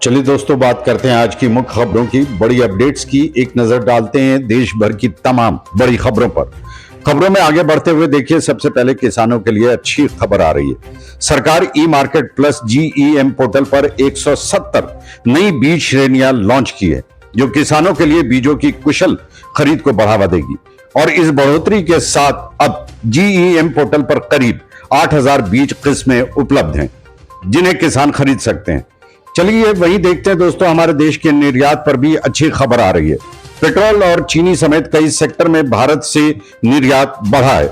चलिए दोस्तों, बात करते हैं आज की मुख्य खबरों की। बड़ी अपडेट्स की एक नजर डालते हैं देश भर की तमाम बड़ी खबरों पर। खबरों में आगे बढ़ते हुए देखिए, सबसे पहले किसानों के लिए अच्छी खबर आ रही है। सरकार ई मार्केट प्लस GEM पोर्टल पर 170 नई बीज श्रेणियां लॉन्च की है, जो किसानों के लिए बीजों की कुशल खरीद को बढ़ावा देगी। और इस बढ़ोतरी के साथ अब GEM पोर्टल पर करीब 8000 बीज किस्में उपलब्ध हैं, जिन्हें किसान खरीद सकते हैं। चलिए वहीं देखते हैं दोस्तों, हमारे देश के निर्यात पर भी अच्छी खबर आ रही है। पेट्रोल और चीनी समेत कई सेक्टर में भारत से निर्यात बढ़ा है।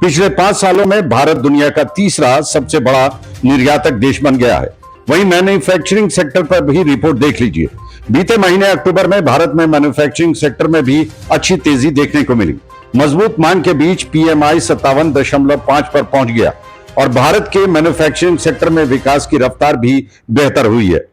पिछले 5 सालों में भारत दुनिया का तीसरा सबसे बड़ा निर्यातक देश बन गया है। वहीं मैन्युफैक्चरिंग सेक्टर पर भी रिपोर्ट देख लीजिए। बीते महीने अक्टूबर में भारत में मैन्युफैक्चरिंग सेक्टर में भी अच्छी तेजी देखने को मिली। मजबूत मांग के बीच PMI 57.5 पर पहुंच गया और भारत के मैन्युफैक्चरिंग सेक्टर में विकास की रफ्तार भी बेहतर हुई है।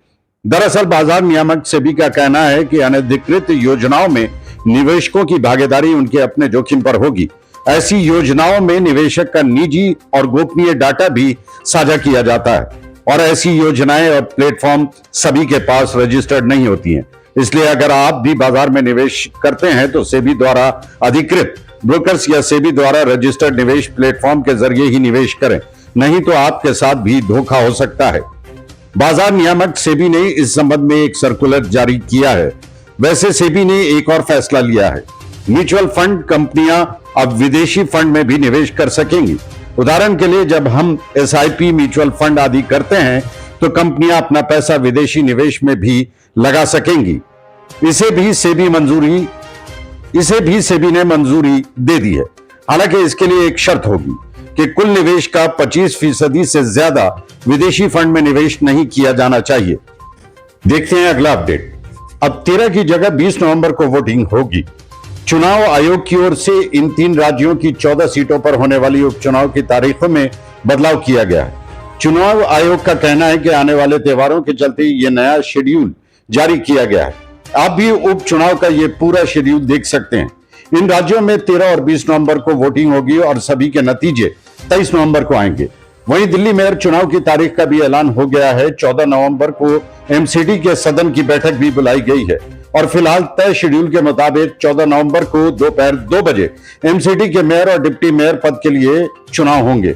दरअसल बाजार नियामक सेबी का कहना है कि अनधिकृत योजनाओं में निवेशकों की भागीदारी उनके अपने जोखिम पर होगी। ऐसी योजनाओं में निवेशक का निजी और गोपनीय डाटा भी साझा किया जाता है और ऐसी योजनाएं और प्लेटफॉर्म सभी के पास रजिस्टर्ड नहीं होती हैं। इसलिए अगर आप भी बाजार में निवेश करते हैं तो सेबी द्वारा अधिकृत ब्रोकर्स या सेबी द्वारा रजिस्टर्ड निवेश प्लेटफॉर्म के जरिए ही निवेश करें, नहीं तो आपके साथ भी धोखा हो सकता है। बाजार नियामक सेबी ने इस संबंध में एक सर्कुलर जारी किया है। वैसे सेबी ने एक और फैसला लिया है। म्यूचुअल फंड कंपनियां अब विदेशी फंड में भी निवेश कर सकेंगी। उदाहरण के लिए, जब हम SIP म्यूचुअल फंड आदि करते हैं तो कंपनियां अपना पैसा विदेशी निवेश में भी लगा सकेंगी। इसे भी सेबी ने मंजूरी दे दी है। हालांकि इसके लिए एक शर्त होगी कि कुल निवेश का 25% से ज्यादा विदेशी फंड में निवेश नहीं किया जाना चाहिए। देखते हैं अगला अपडेट। अब 13 की जगह 20 नवंबर को वोटिंग होगी। चुनाव आयोग की ओर से इन 3 राज्यों की 14 सीटों पर होने वाली उपचुनाव की तारीखों में बदलाव किया गया है। चुनाव आयोग का कहना है कि आने वाले त्योहारों के चलते यह नया शेड्यूल जारी किया गया है। आप भी उपचुनाव का यह पूरा शेड्यूल देख सकते हैं। इन राज्यों में 13 और 20 नवंबर को वोटिंग होगी और सभी के नतीजे 23 नवंबर को आएंगे। वहीं दिल्ली मेयर चुनाव की तारीख का भी ऐलान हो गया है। 14 नवंबर को MCD के सदन की बैठक भी बुलाई गई है और फिलहाल तय शेड्यूल के मुताबिक 14 नवंबर को दोपहर 2 बजे MCD के मेयर और डिप्टी मेयर पद के लिए चुनाव होंगे।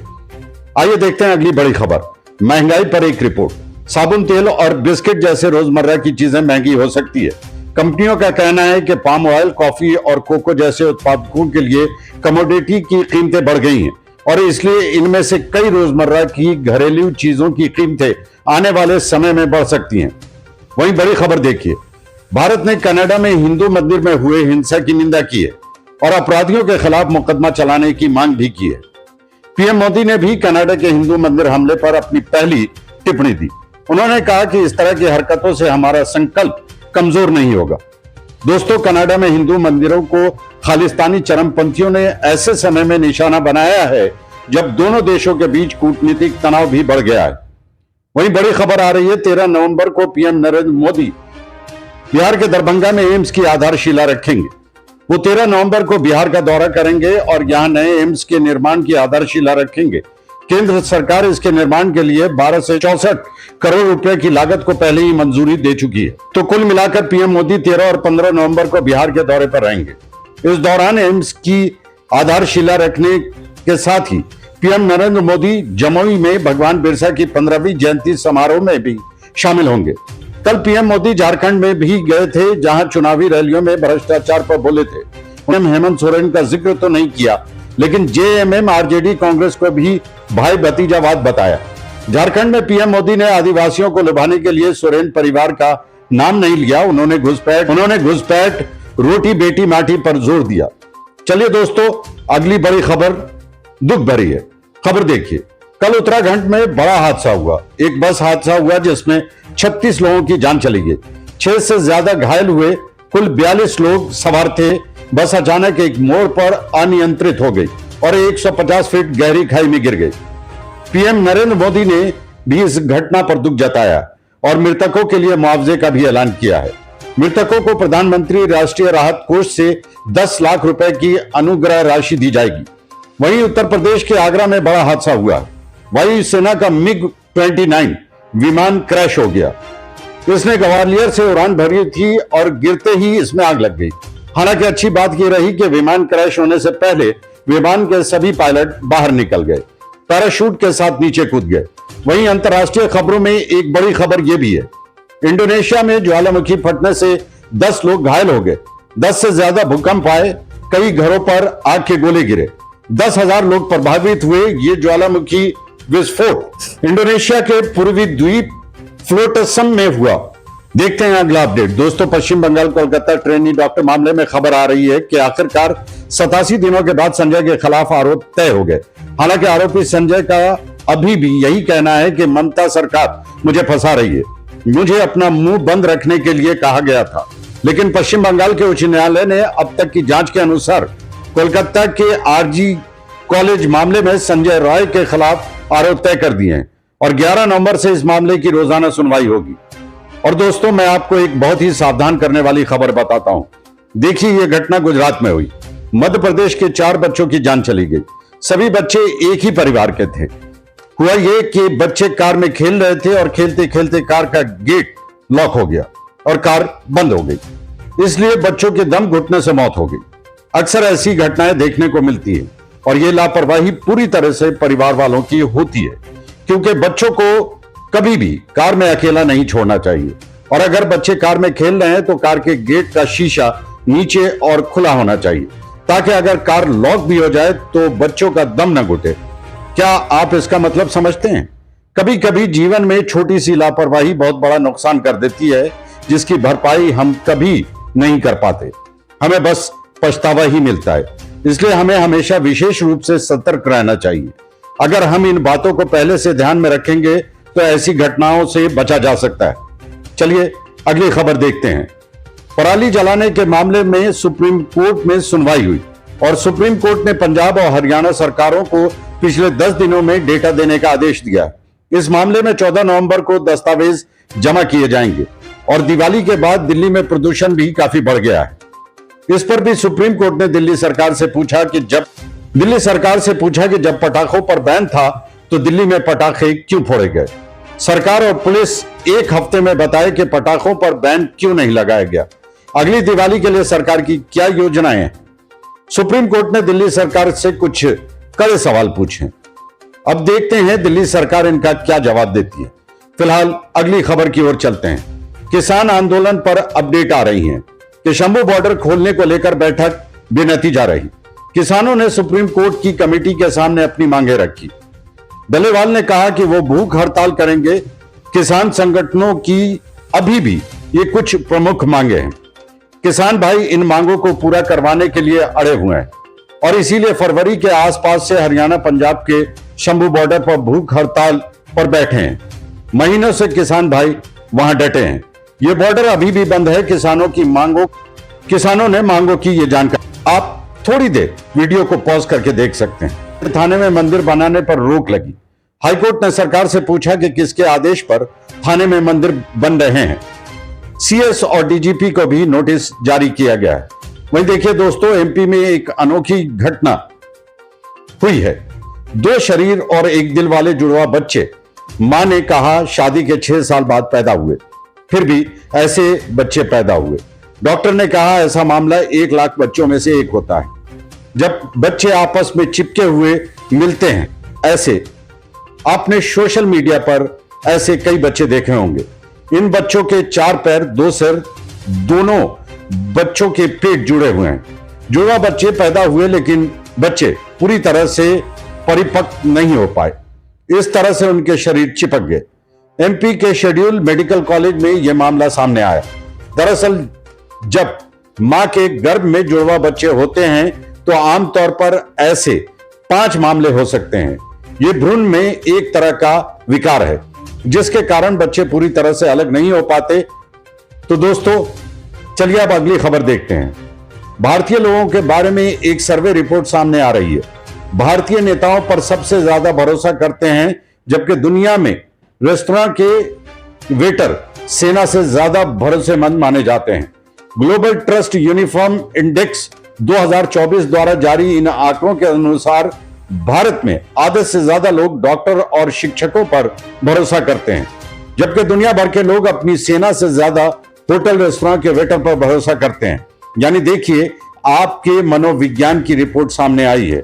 आइए देखते हैं अगली बड़ी खबर। महंगाई पर एक रिपोर्ट। साबुन तेल और बिस्किट जैसे रोजमर्रा की चीजें महंगी हो सकती है। कंपनियों का कहना है कि पाम ऑयल, कॉफी और कोको जैसे उत्पादों के लिए कमोडिटी की कीमतें बढ़ गई हैं और इसलिए इनमें से कई रोजमर्रा की घरेलू चीजों की कीमतें आने वाले समय में बढ़ सकती हैं। वहीं बड़ी खबर देखिए, भारत ने कनाडा में हिंदू मंदिर में हुए हिंसा की निंदा की है और अपराधियों के खिलाफ मुकदमा चलाने की मांग भी की है। PM मोदी ने भी कनाडा के हिंदू मंदिर हमले पर अपनी पहली टिप्पणी दी। उन्होंने कहा कि इस तरह की हरकतों से हमारा संकल्प कमजोर नहीं होगा। दोस्तों, कनाडा में हिंदू मंदिरों को खालिस्तानी चरमपंथियों ने ऐसे समय में निशाना बनाया है जब दोनों देशों के बीच कूटनीतिक तनाव भी बढ़ गया है। वहीं बड़ी खबर आ रही है, 13 नवंबर को PM नरेंद्र मोदी बिहार के दरभंगा में एम्स की आधारशिला रखेंगे। वो 13 नवंबर को बिहार का दौरा करेंगे और यहां नए एम्स के निर्माण की आधारशिला रखेंगे। केंद्र सरकार इसके निर्माण के लिए 12 से 64 करोड़ रुपए की लागत को पहले ही मंजूरी दे चुकी है। तो कुल मिलाकर PM मोदी 13 और 15 नवंबर को बिहार के दौरे पर रहेंगे। इस दौरान एम्स की आधारशिला रखने के साथ ही PM नरेंद्र मोदी जमुई में भगवान बिरसा की 15वीं जयंती समारोह में भी शामिल होंगे। कल PM मोदी झारखंड में भी गए थे, जहां चुनावी रैलियों में भ्रष्टाचार पर बोले थे। उन्होंने हेमंत सोरेन का जिक्र तो नहीं किया, लेकिन JMM RJD कांग्रेस को भी भाई भतीजावाद बताया। झारखंड में PM मोदी ने आदिवासियों को लुभाने के लिए सोरेन परिवार का नाम नहीं लिया। उन्होंने घुसपैठ, रोटी बेटी माटी पर जोर दिया। चलिए दोस्तों, अगली बड़ी खबर दुख भरी है। खबर देखिए, कल उत्तराखंड में बड़ा हादसा हुआ। एक बस हादसा हुआ जिसमें 36 लोगों की जान चली गई। 6 से ज्यादा घायल हुए। कुल 42 लोग सवार थे। बस अचानक एक मोड़ पर अनियंत्रित हो गई और 150 फीट गहरी खाई में गिर गई। PM नरेंद्र मोदी ने भी इस घटना पर दुख जताया और मृतकों के लिए मुआवजे का भी ऐलान किया है। मृतकों को प्रधानमंत्री राष्ट्रीय राहत कोष से 10 लाख रुपए की अनुग्रह राशि दी जाएगी। वहीं उत्तर प्रदेश के आगरा में बड़ा हादसा हुआ। वायुसेना का MiG-29 विमान क्रैश हो गया। इसने ग्वालियर से उड़ान भरी थी और गिरते ही इसमें आग लग गई। हालांकि अच्छी बात यह रही कि विमान क्रैश होने से पहले विमान के सभी पायलट बाहर निकल गए, पैराशूट के साथ नीचे कूद गए। वहीं अंतर्राष्ट्रीय खबरों में एक बड़ी खबर यह भी है, इंडोनेशिया में ज्वालामुखी फटने से 10 लोग घायल हो गए, 10 से ज्यादा भूकंप आए, कई घरों पर आग के गोले गिरे, 10,000 लोग प्रभावित हुए। ये ज्वालामुखी विस्फोट इंडोनेशिया के पूर्वी द्वीप फ्लोटसम में हुआ। देखते हैं अगला अपडेट। दोस्तों, पश्चिम बंगाल कोलकाता ट्रेनी डॉक्टर मामले में खबर आ रही है कि आखिरकार 87 दिनों के बाद संजय के खिलाफ आरोप तय हो गए। हालांकि आरोपी संजय का अभी भी यही कहना है कि ममता सरकार मुझे फंसा रही है, मुझे अपना मुंह बंद रखने के लिए कहा गया था। लेकिन पश्चिम बंगाल के उच्च न्यायालय ने अब तक की जांच के अनुसार कोलकाता के आरजी कॉलेज मामले में संजय रॉय के खिलाफ आरोप तय कर दिए हैं और 11 नवंबर से इस मामले की रोजाना सुनवाई होगी। और दोस्तों, मैं आपको एक बहुत ही सावधान करने वाली खबर बताता हूं। देखिए, यह घटना गुजरात में हुई। मध्य प्रदेश के 4 बच्चों की जान चली गई। सभी बच्चे एक ही परिवार के थे। हुआ यह कि बच्चे कार में खेल रहे थे और खेलते खेलते कार का गेट लॉक हो गया और कार बंद हो गई, इसलिए बच्चों के दम घुटने से मौत हो गई। अक्सर ऐसी घटनाएं देखने को मिलती है और यह लापरवाही पूरी तरह से परिवार वालों की होती है, क्योंकि बच्चों को कभी भी कार में अकेला नहीं छोड़ना चाहिए। और अगर बच्चे कार में खेल रहे हैं तो कार के गेट का शीशा नीचे और खुला होना चाहिए, ताकि अगर कार लॉक भी हो जाए तो बच्चों का दम न घुटे। क्या आप इसका मतलब समझते हैं? कभी कभी जीवन में छोटी सी लापरवाही बहुत बड़ा नुकसान कर देती है, जिसकी भरपाई हम कभी नहीं कर पाते। हमें बस पछतावा ही मिलता है। इसलिए हमें हमेशा विशेष रूप से सतर्क रहना चाहिए। अगर हम इन बातों को पहले से ध्यान में रखेंगे तो ऐसी घटनाओं से बचा जा सकता है। चलिए अगली खबर देखते हैं। पराली जलाने के मामले में सुप्रीम कोर्ट में सुनवाई हुई और सुप्रीम कोर्ट ने पंजाब और हरियाणा सरकारों को पिछले 10 दिनों में डेटा देने का आदेश दिया। इस मामले में 14 नवंबर को दस्तावेज जमा किए जाएंगे और दिवाली के बाद दिल्ली में प्रदूषण भी काफी बढ़ गया है। इस पर भी सुप्रीम कोर्ट ने दिल्ली सरकार से पूछा कि जब पटाखों पर बैन था तो दिल्ली में पटाखे क्यों फोड़े गए। सरकार और पुलिस एक हफ्ते में बताए कि पटाखों पर बैन क्यों नहीं लगाया गया। अगली दिवाली के लिए सरकार की क्या योजनाएं हैं? सुप्रीम कोर्ट ने दिल्ली सरकार से कुछ कड़े सवाल पूछे। अब देखते हैं दिल्ली सरकार इनका क्या जवाब देती है। फिलहाल अगली खबर की ओर चलते हैं। किसान आंदोलन पर अपडेट आ रही है कि शंभू बॉर्डर खोलने को लेकर बैठक बेनतीजा रही। किसानों ने सुप्रीम कोर्ट की कमेटी के सामने अपनी मांगे रखी। बेलेवाल ने कहा कि वो भूख हड़ताल करेंगे। किसान संगठनों की अभी भी ये कुछ प्रमुख मांगे हैं। किसान भाई इन मांगों को पूरा करवाने के लिए अड़े हुए हैं और इसीलिए फरवरी के आसपास से हरियाणा पंजाब के शंभू बॉर्डर पर भूख हड़ताल पर बैठे हैं। महीनों से किसान भाई वहां डटे हैं। ये बॉर्डर अभी भी बंद है। किसानों ने मांगों की ये जानकारी आप थोड़ी देर वीडियो को पॉज करके देख सकते हैं। थाने में मंदिर बनाने पर रोक लगी। हाईकोर्ट ने सरकार से पूछा कि किसके आदेश पर थाने में मंदिर बन रहे हैं। सीएस और डीजीपी को भी नोटिस जारी किया गया है। वहीं देखिए दोस्तों, एमपी में एक अनोखी घटना हुई है। 2 शरीर और एक दिल वाले जुड़वा बच्चे मां ने कहा शादी के 6 साल बाद पैदा हुए, फिर भी ऐसे बच्चे पैदा हुए। डॉक्टर ने कहा ऐसा मामला 1 लाख बच्चों में से एक होता है जब बच्चे आपस में चिपके हुए मिलते हैं। ऐसे आपने सोशल मीडिया पर ऐसे कई बच्चे देखे होंगे। इन बच्चों के 4 पैर 2 सिर, दोनों बच्चों के पेट जुड़े हुए हैं। जुड़वा बच्चे पैदा हुए लेकिन बच्चे पूरी तरह से परिपक्व नहीं हो पाए। इस तरह से उनके शरीर चिपक गए। एमपी के शेड्यूल मेडिकल कॉलेज में यह मामला सामने आया। दरअसल जब मां के गर्भ में जुड़वा बच्चे होते हैं तो आमतौर पर ऐसे 5 मामले हो सकते हैं। यह भ्रूण में एक तरह का विकार है जिसके कारण बच्चे पूरी तरह से अलग नहीं हो पाते। तो दोस्तों चलिए अब अगली खबर देखते हैं। भारतीय लोगों के बारे में एक सर्वे रिपोर्ट सामने आ रही है। भारतीय नेताओं पर सबसे ज्यादा भरोसा करते हैं, जबकि दुनिया में रेस्तरां के वेटर सेना से ज्यादा भरोसेमंद माने जाते हैं। ग्लोबल ट्रस्ट यूनिफॉर्म इंडेक्स 2024 द्वारा जारी इन आंकड़ों के अनुसार भारत में आधे से ज्यादा लोग डॉक्टर और शिक्षकों पर भरोसा करते हैं। जबकि दुनिया भर के लोग अपनी सेना से ज्यादा होटल रेस्टोरेंट के वेटर पर भरोसा करते हैं। यानी देखिए, आपके मनोविज्ञान की रिपोर्ट सामने आई है।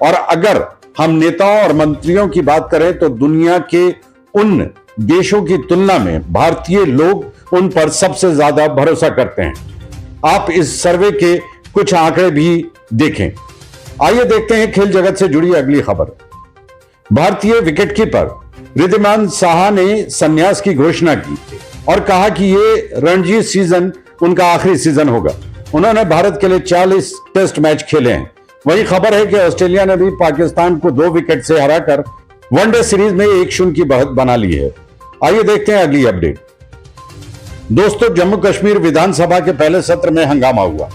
और अगर हम नेताओं और मंत्रियों की बात करें तो दुनिया के उन देशों की तुलना में भारतीय लोग उन पर सबसे ज्यादा भरोसा करते हैं। आप इस सर्वे के कुछ आंकड़े भी देखें। आइए देखते हैं खेल जगत से जुड़ी अगली खबर। भारतीय विकेटकीपर रिद्धिमान साहा ने संन्यास की घोषणा की और कहा कि ये रणजी सीजन उनका आखिरी सीजन होगा। उन्होंने भारत के लिए 40 टेस्ट मैच खेले हैं। वही खबर है कि ऑस्ट्रेलिया ने भी पाकिस्तान को 2 विकेट से हराकर वनडे सीरीज में 1-0 की बढ़त बना ली है। आइए देखते हैं अगली अपडेट। दोस्तों, जम्मू कश्मीर विधानसभा के पहले सत्र में हंगामा हुआ।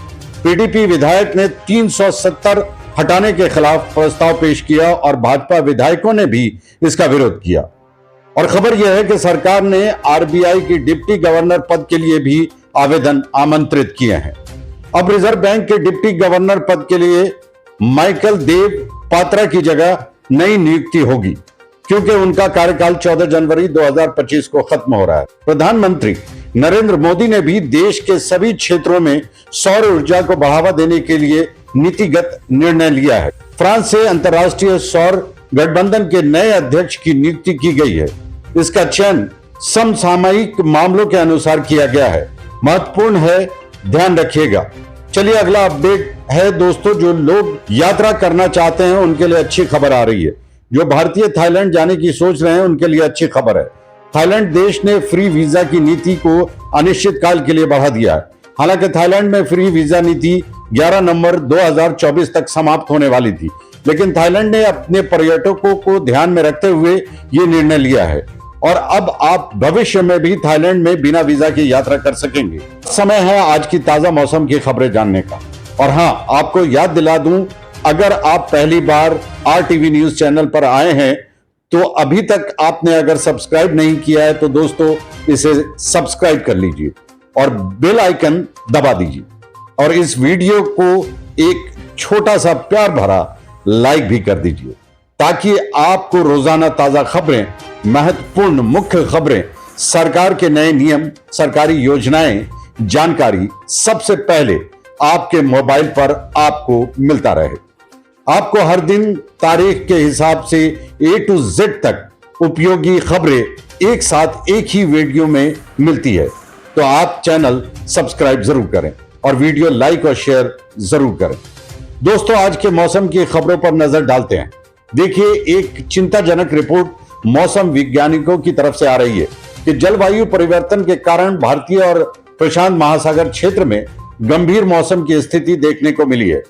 पीडीपी विधायक ने 370 हटाने के खिलाफ प्रस्ताव पेश किया और भाजपा विधायकों ने भी इसका विरोध किया। और खबर यह है कि सरकार ने आरबीआई की डिप्टी गवर्नर पद के लिए भी आवेदन आमंत्रित किए हैं। अब रिजर्व बैंक के डिप्टी गवर्नर पद के लिए माइकल देव पात्रा की जगह नई नियुक्ति होगी, क्योंकि उनका कार्यकाल 14 जनवरी 2025 को खत्म हो रहा है। प्रधानमंत्री नरेंद्र मोदी ने भी देश के सभी क्षेत्रों में सौर ऊर्जा को बढ़ावा देने के लिए नीतिगत निर्णय लिया है। फ्रांस से अंतर्राष्ट्रीय सौर गठबंधन के नए अध्यक्ष की नियुक्ति की गई है। इसका चयन समसामयिक मामलों के अनुसार किया गया है। महत्वपूर्ण है, ध्यान रखिएगा। चलिए अगला अपडेट है दोस्तों। जो लोग यात्रा करना चाहते हैं उनके लिए अच्छी खबर आ रही है। जो भारतीय थाईलैंड जाने की सोच रहे हैं उनके लिए अच्छी खबर है। थाईलैंड देश ने फ्री वीजा की नीति को अनिश्चित काल के लिए बढ़ा दिया है। हालांकि थाईलैंड में फ्री वीजा नीति 11 नवंबर 2024 तक समाप्त होने वाली थी, लेकिन थाईलैंड ने अपने पर्यटकों को ध्यान में रखते हुए ये निर्णय लिया है और अब आप भविष्य में भी थाईलैंड में बिना वीजा की यात्रा कर सकेंगे। समय है आज की ताजा मौसम की खबरें जानने का। और हाँ, आपको याद दिला दूं, अगर आप पहली बार RTV न्यूज चैनल पर आए हैं तो अभी तक आपने अगर सब्सक्राइब नहीं किया है तो दोस्तों इसे सब्सक्राइब कर लीजिए और बेल आइकन दबा दीजिए और इस वीडियो को एक छोटा सा प्यार भरा लाइक भी कर दीजिए, ताकि आपको रोजाना ताजा खबरें, महत्वपूर्ण मुख्य खबरें, सरकार के नए नियम, सरकारी योजनाएं, जानकारी सबसे पहले आपके मोबाइल पर आपको मिलता रहे। आपको हर दिन तारीख के हिसाब से A to Z तक उपयोगी खबरें एक साथ एक ही वीडियो में मिलती है। तो आप चैनल सब्सक्राइब जरूर करें और वीडियो लाइक और शेयर जरूर करें। दोस्तों, आज के मौसम की खबरों पर नजर डालते हैं। देखिए, एक चिंताजनक रिपोर्ट मौसम वैज्ञानिकों की तरफ से आ रही है कि जलवायु परिवर्तन के कारण भारतीय और प्रशांत महासागर क्षेत्र में गंभीर मौसम की स्थिति देखने को मिली है।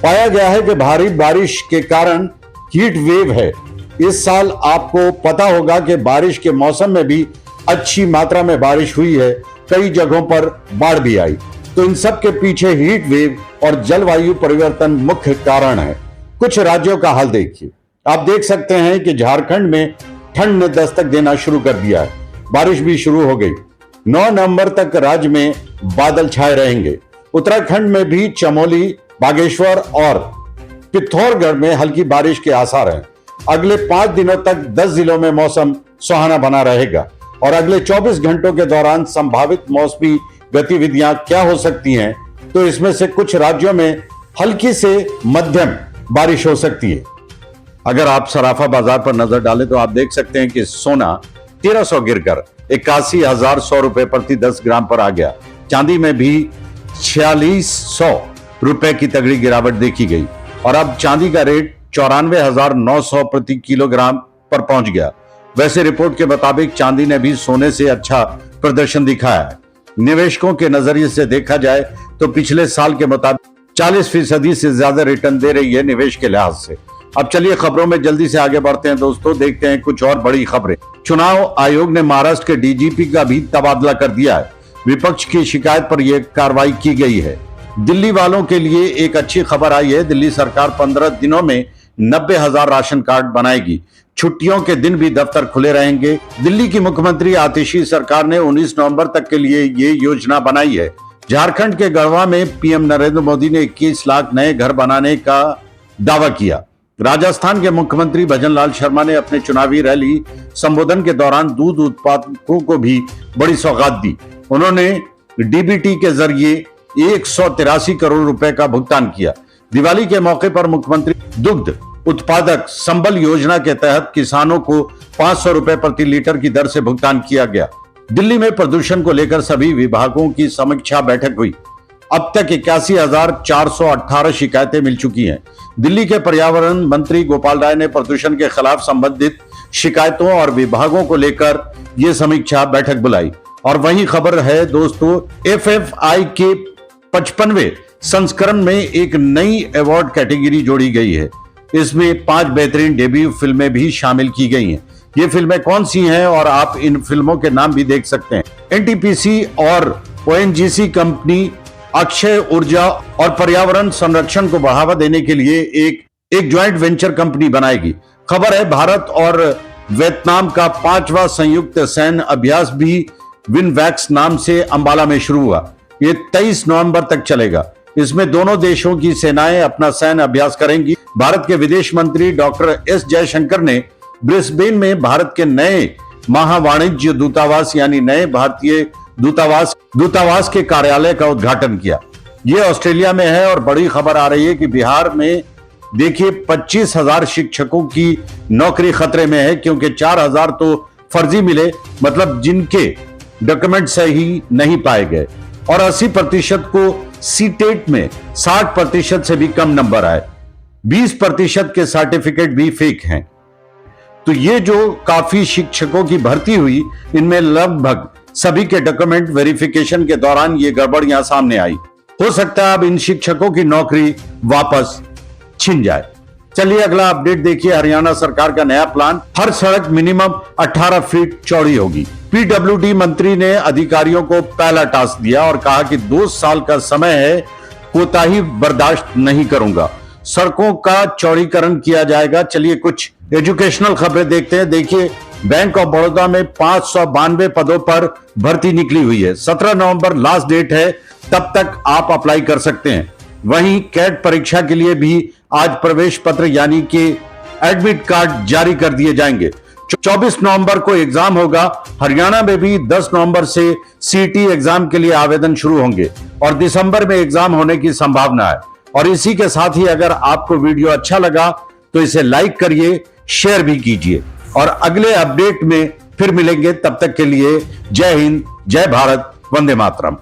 पाया गया है कि भारी बारिश के कारण हीट वेव है। इस साल आपको पता होगा कि बारिश के मौसम में भी अच्छी मात्रा में बारिश हुई है, कई जगहों पर बाढ़ भी आई। तो इन सब के पीछे हीट वेव और जलवायु परिवर्तन मुख्य कारण है। कुछ राज्यों का हाल देखिए। आप देख सकते हैं कि झारखंड में ठंड ने दस्तक देना शुरू कर दिया है, बारिश भी शुरू हो गई। 9 नवंबर तक राज्य में बादल छाए रहेंगे। उत्तराखंड में भी चमोली, बागेश्वर और पिथौरागढ़ में हल्की बारिश के आसार हैं। अगले 5 दिनों तक 10 जिलों में मौसम सुहाना बना रहेगा और अगले 24 घंटों के दौरान संभावित मौसमी गतिविधियां क्या हो सकती हैं, तो इसमें से कुछ राज्यों में हल्की से मध्यम बारिश हो सकती है। अगर आप सराफा बाजार पर नजर डालें तो आप देख सकते हैं कि सोना 1300 गिरकर 81,100 रुपए प्रति 10 ग्राम पर आ गया। चांदी में भी 4600 रुपए की तगड़ी गिरावट देखी गई और अब चांदी का रेट 94,900 प्रति किलोग्राम पर पहुंच गया। वैसे रिपोर्ट के मुताबिक चांदी ने भी सोने से अच्छा प्रदर्शन दिखाया है। निवेशकों के नजरिए से देखा जाए तो पिछले साल के मुताबिक 40% से ज्यादा रिटर्न दे रही है निवेश के लिहाज से। अब चलिए खबरों में जल्दी से आगे बढ़ते हैं दोस्तों, देखते हैं कुछ और बड़ी खबरें। चुनाव आयोग ने महाराष्ट्र के डीजीपी का भी तबादला कर दिया है। विपक्ष की शिकायत पर यह कार्रवाई की गई है। दिल्ली वालों के लिए एक अच्छी खबर आई है। दिल्ली सरकार 15 दिनों में 90,000 राशन कार्ड बनाएगी। छुट्टियों के दिन भी दफ्तर खुले रहेंगे। दिल्ली की मुख्यमंत्री आतिशी सरकार ने 19 नवंबर तक के लिए ये योजना बनाई है। झारखंड के गढ़वा में पीएम नरेंद्र मोदी ने 21 लाख नए घर बनाने का दावा किया। राजस्थान के मुख्यमंत्री भजनलाल शर्मा ने अपने चुनावी रैली संबोधन के दौरान दूध उत्पादकों को भी बड़ी सौगात दी। उन्होंने डीबीटी के जरिए 183 करोड़ रुपए का भुगतान किया। दिवाली के मौके पर मुख्यमंत्री दुग्ध उत्पादक संबल योजना के तहत किसानों को 500 रुपए प्रति लीटर की दर से भुगतान किया गया। दिल्ली में प्रदूषण को लेकर सभी विभागों की समीक्षा बैठक हुई। अब तक 81,418 शिकायतें मिल चुकी हैं। दिल्ली के पर्यावरण मंत्री गोपाल राय ने प्रदूषण के खिलाफ संबंधित शिकायतों और विभागों को लेकर यह समीक्षा बैठक बुलाई। और वही खबर है दोस्तों, FFI के 55वें संस्करण में एक नई अवार्ड कैटेगरी जोड़ी गई है। इसमें 5 बेहतरीन डेब्यू फिल्में भी शामिल की गई हैं। ये फिल्में कौन सी हैं और आप इन फिल्मों के नाम भी देख सकते हैं। NTPC और ONGC कंपनी अक्षय ऊर्जा और पर्यावरण संरक्षण को बढ़ावा देने के लिए एक ज्वाइंट वेंचर कंपनी बनाएगी। खबर है भारत और वियतनाम का 5वां संयुक्त सैन्य अभ्यास भी विनवैक्स नाम से अंबाला में शुरू हुआ। ये 23 नवंबर तक चलेगा। इसमें दोनों देशों की सेनाएं अपना सैन्य अभ्यास करेंगी। भारत के विदेश मंत्री डॉक्टर S जयशंकर ने ब्रिस्बेन में भारत के नए महावाणिज्य दूतावास यानी नए भारतीय दूतावास के कार्यालय का उद्घाटन किया। यह ऑस्ट्रेलिया में है और बड़ी खबर आ रही है कि बिहार में देखिए 25,000 शिक्षकों की नौकरी खतरे में है, क्योंकि 4,000 तो फर्जी मिले, मतलब जिनके डॉक्यूमेंट सही नहीं पाए गए, और 80% को सीटेट में 60% से भी कम नंबर आए। 20% के सर्टिफिकेट भी फेक हैं। तो ये जो काफी शिक्षकों की भर्ती हुई, इनमें लगभग सभी के डॉक्यूमेंट वेरिफिकेशन के दौरान ये गड़बड़ियां सामने आई। हो सकता है अब इन शिक्षकों की नौकरी वापस छिन जाए। चलिए अगला अपडेट देखिए। हरियाणा सरकार का नया प्लान, हर सड़क मिनिमम 18 फीट चौड़ी होगी। PWD मंत्री ने अधिकारियों को पहला टास्क दिया और कहा कि 2 साल का समय है, कोताही बर्दाश्त नहीं करूंगा। सड़कों का चौड़ीकरण किया जाएगा। चलिए कुछ एजुकेशनल खबरें देखते हैं। देखिए, बैंक ऑफ बड़ौदा में 592 पदों पर भर्ती निकली हुई है। 17 नवंबर लास्ट डेट है, तब तक आप अप्लाई कर सकते हैं। वहीं कैट परीक्षा के लिए भी आज प्रवेश पत्र यानी कि एडमिट कार्ड जारी कर दिए जाएंगे। 24 नवंबर को एग्जाम होगा। हरियाणा में भी 10 नवंबर से CT एग्जाम के लिए आवेदन शुरू होंगे और दिसंबर में एग्जाम होने की संभावना है। और इसी के साथ ही अगर आपको वीडियो अच्छा लगा तो इसे लाइक करिए, शेयर भी कीजिए और अगले अपडेट में फिर मिलेंगे। तब तक के लिए जय हिंद, जय भारत, वंदे मातरम।